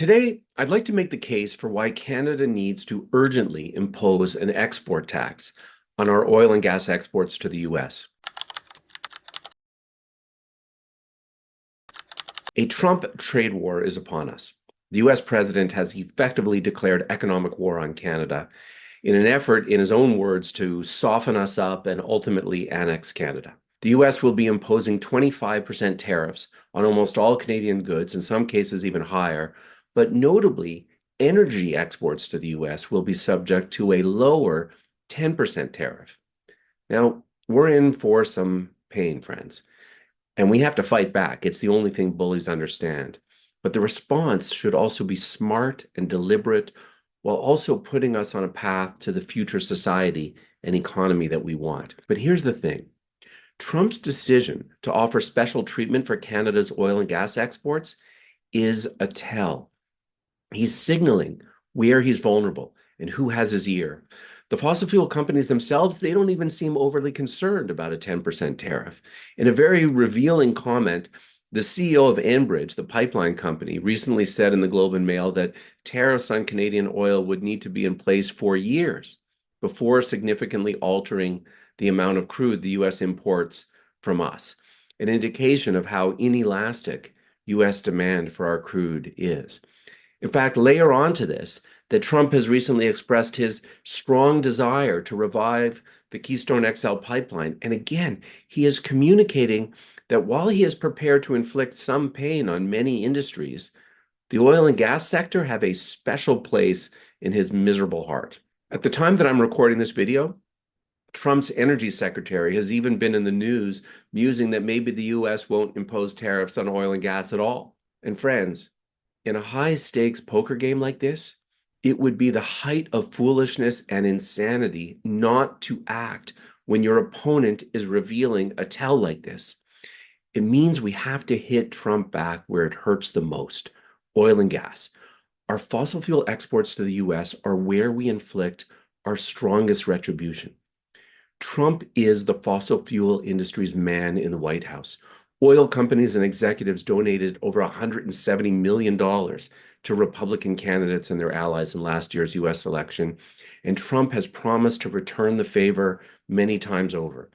Today, I'd like to make the case for why Canada needs to urgently impose an export tax on our oil and gas exports to the US. A Trump trade war is upon us. The US president has effectively declared economic war on Canada in an effort, in his own words, to soften us up and ultimately annex Canada. The US will be imposing 25% tariffs on almost all Canadian goods, in some cases even higher, but notably, energy exports to the US will be subject to a lower 10% tariff. Now, we're in for some pain, friends, and we have to fight back. It's the only thing bullies understand. But the response should also be smart and deliberate while also putting us on a path to the future society and economy that we want. But here's the thing. Trump's decision to offer special treatment for Canada's oil and gas exports is a tell. He's signaling where he's vulnerable and who has his ear. The fossil fuel companies themselves, they don't even seem overly concerned about a 10% tariff. In a very revealing comment, the CEO of Enbridge, the pipeline company, recently said in the Globe and Mail that tariffs on Canadian oil would need to be in place for years before significantly altering the amount of crude the US imports from us, an indication of how inelastic US demand for our crude is. In fact, layer onto this that Trump has recently expressed his strong desire to revive the Keystone XL pipeline. And again, he is communicating that while he is prepared to inflict some pain on many industries, the oil and gas sector have a special place in his miserable heart. At the time that I'm recording this video, Trump's energy secretary has even been in the news musing that maybe the US won't impose tariffs on oil and gas at all. And friends, in a high stakes poker game like this, it would be the height of foolishness and insanity not to act when your opponent is revealing a tell like this. It means we have to hit Trump back where it hurts the most: oil and gas. Our fossil fuel exports to the US are where we inflict our strongest retribution. Trump is the fossil fuel industry's man in the White House. Oil companies and executives donated over $170 million to Republican candidates and their allies in last year's US election, and Trump has promised to return the favor many times over.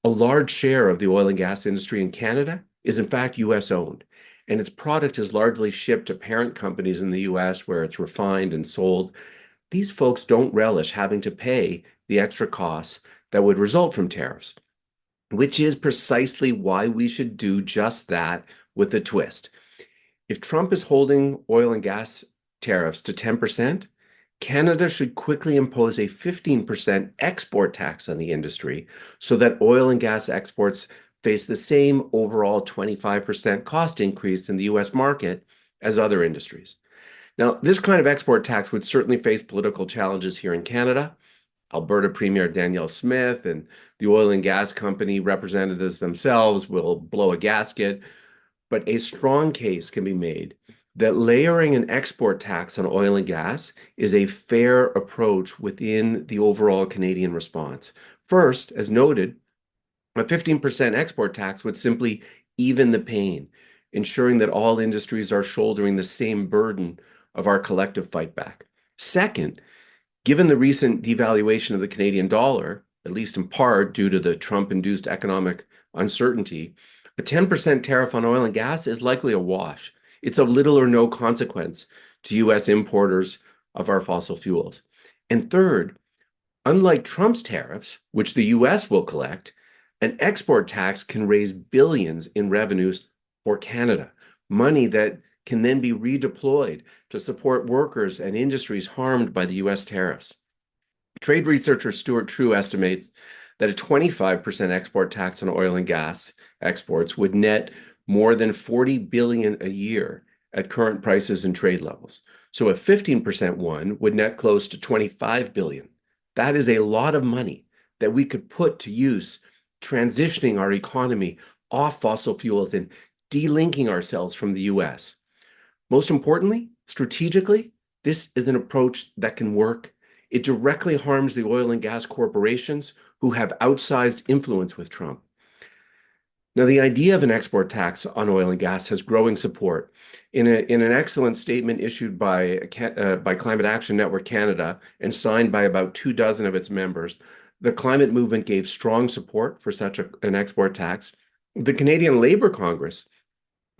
A large share of the oil and gas industry in Canada is in fact US owned, and its product is largely shipped to parent companies in the US where it's refined and sold. These folks don't relish having to pay the extra costs that would result from tariffs, which is precisely why we should do just that with a twist. If Trump is holding oil and gas tariffs to 10%, Canada should quickly impose a 15% export tax on the industry so that oil and gas exports face the same overall 25% cost increase in the US market as other industries. Now, this kind of export tax would certainly face political challenges here in Canada. Alberta Premier Danielle Smith and the oil and gas company representatives themselves will blow a gasket, but a strong case can be made that layering an export tax on oil and gas is a fair approach within the overall Canadian response. First, as noted, a 15% export tax would simply even the pain, ensuring that all industries are shouldering the same burden of our collective fight back. Second, given the recent devaluation of the Canadian dollar, at least in part due to the Trump-induced economic uncertainty, a 10% tariff on oil and gas is likely a wash. It's of little or no consequence to US importers of our fossil fuels. And third, unlike Trump's tariffs, which the US will collect, an export tax can raise billions in revenues for Canada, money that can then be redeployed to support workers and industries harmed by the US tariffs. Trade researcher Stuart True estimates that a 25% export tax on oil and gas exports would net more than $40 billion a year at current prices and trade levels. So a 15% one would net close to $25 billion. That is a lot of money that we could put to use transitioning our economy off fossil fuels and delinking ourselves from the US. Most importantly, strategically, this is an approach that can work. It directly harms the oil and gas corporations who have outsized influence with Trump. Now, the idea of an export tax on oil and gas has growing support. In an excellent statement issued by Climate Action Network Canada and signed by about 2 dozen of its members, the climate movement gave strong support for an export tax. The Canadian Labour Congress,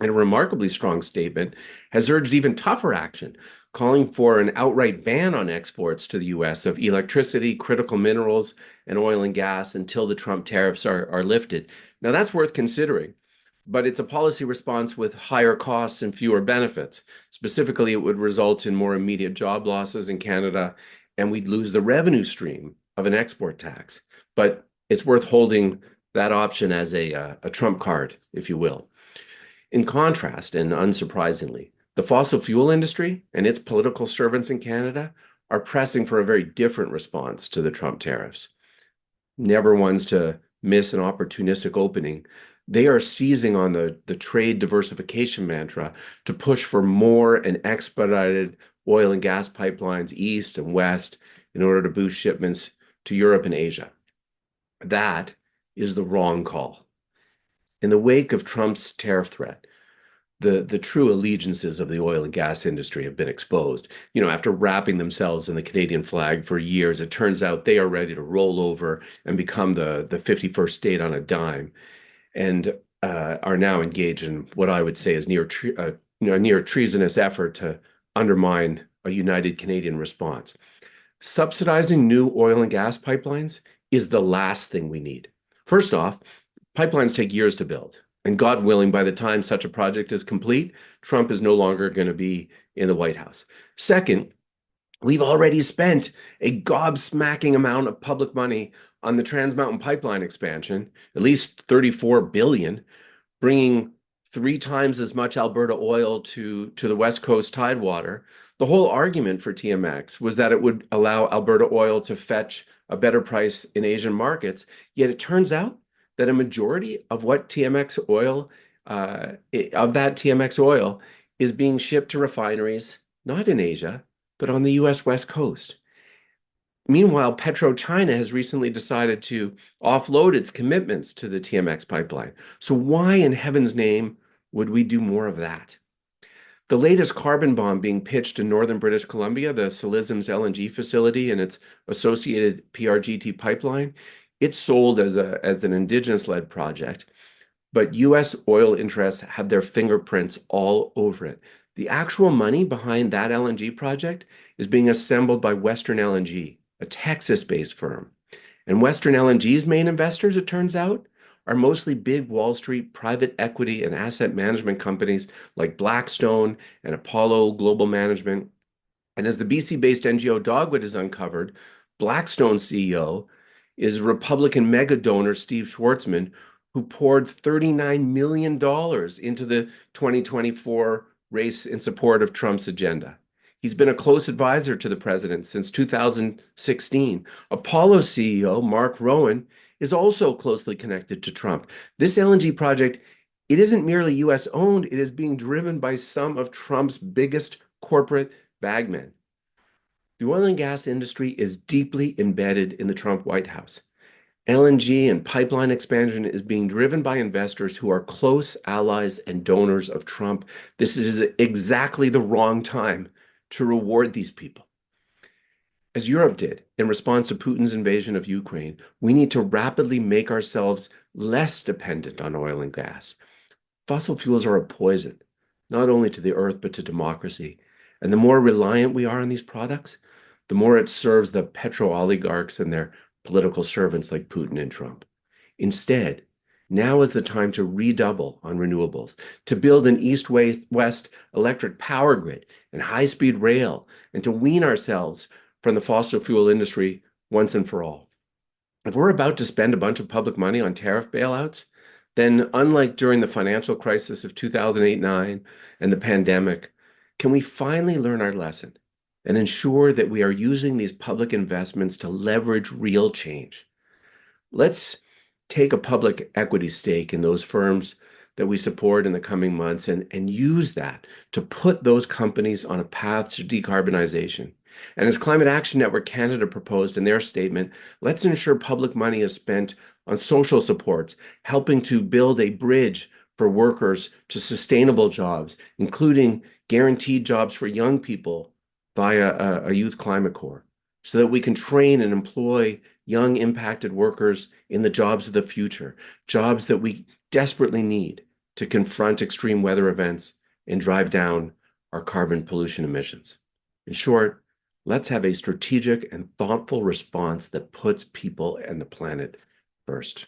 in a remarkably strong statement, has urged even tougher action, calling for an outright ban on exports to the US of electricity, critical minerals, and oil and gas until the Trump tariffs are lifted. Now, that's worth considering, but it's a policy response with higher costs and fewer benefits. Specifically, it would result in more immediate job losses in Canada, and we'd lose the revenue stream of an export tax. But it's worth holding that option as a trump card, if you will. In contrast, and unsurprisingly, the fossil fuel industry and its political servants in Canada are pressing for a very different response to the Trump tariffs. Never ones to miss an opportunistic opening. They are seizing on the trade diversification mantra to push for more and expedited oil and gas pipelines east and west in order to boost shipments to Europe and Asia. That is the wrong call. In the wake of Trump's tariff threat, the true allegiances of the oil and gas industry have been exposed. After wrapping themselves in the Canadian flag for years, it turns out they are ready to roll over and become the 51st state on a dime, and are now engaged in what I would say is a near treasonous effort to undermine a united Canadian response. Subsidizing new oil and gas pipelines is the last thing we need. First off, pipelines take years to build. And God willing, by the time such a project is complete, Trump is no longer going to be in the White House. Second, we've already spent a gobsmacking amount of public money on the Trans Mountain Pipeline expansion, at least $34 billion, bringing 3 times as much Alberta oil to the West Coast tidewater. The whole argument for TMX was that it would allow Alberta oil to fetch a better price in Asian markets. Yet it turns out that a majority of what TMX oil, of that TMX oil, is being shipped to refineries, not in Asia, but on the US West Coast. Meanwhile, PetroChina has recently decided to offload its commitments to the TMX pipeline. So why in heaven's name would we do more of that? The latest carbon bomb being pitched in northern British Columbia, the Silizum's LNG facility and its associated PRGT pipeline, it's sold as an indigenous-led project, but U.S. oil interests have their fingerprints all over it. The actual money behind that LNG project is being assembled by Western LNG, a Texas-based firm. And Western LNG's main investors, it turns out, are mostly big Wall Street private equity and asset management companies like Blackstone and Apollo Global Management. And as the BC-based NGO Dogwood has uncovered, Blackstone's CEO is Republican mega donor Steve Schwartzman, who poured $39 million into the 2024 race in support of Trump's agenda. He's been a close advisor to the president since 2016. Apollo CEO Mark Rowan is also closely connected to Trump. This LNG project, it isn't merely US owned, it is being driven by some of Trump's biggest corporate bagmen. The oil and gas industry is deeply embedded in the Trump White House. LNG and pipeline expansion is being driven by investors who are close allies and donors of Trump. This is exactly the wrong time to reward these people. As Europe did in response to Putin's invasion of Ukraine, we need to rapidly make ourselves less dependent on oil and gas. Fossil fuels are a poison, not only to the earth, but to democracy. And the more reliant we are on these products, the more it serves the petro-oligarchs and their political servants like Putin and Trump. Instead, now is the time to redouble on renewables, to build an east-west electric power grid and high-speed rail, and to wean ourselves from the fossil fuel industry once and for all. If we're about to spend a bunch of public money on tariff bailouts, then unlike during the financial crisis of 2008-9 and the pandemic, can we finally learn our lesson and ensure that we are using these public investments to leverage real change? Let's take a public equity stake in those firms that we support in the coming months and use that to put those companies on a path to decarbonization. And as Climate Action Network Canada proposed in their statement, let's ensure public money is spent on social supports, helping to build a bridge for workers to sustainable jobs, including guaranteed jobs for young people via a youth climate corps, so that we can train and employ young impacted workers in the jobs of the future, jobs that we desperately need to confront extreme weather events and drive down our carbon pollution emissions. In short, let's have a strategic and thoughtful response that puts people and the planet first.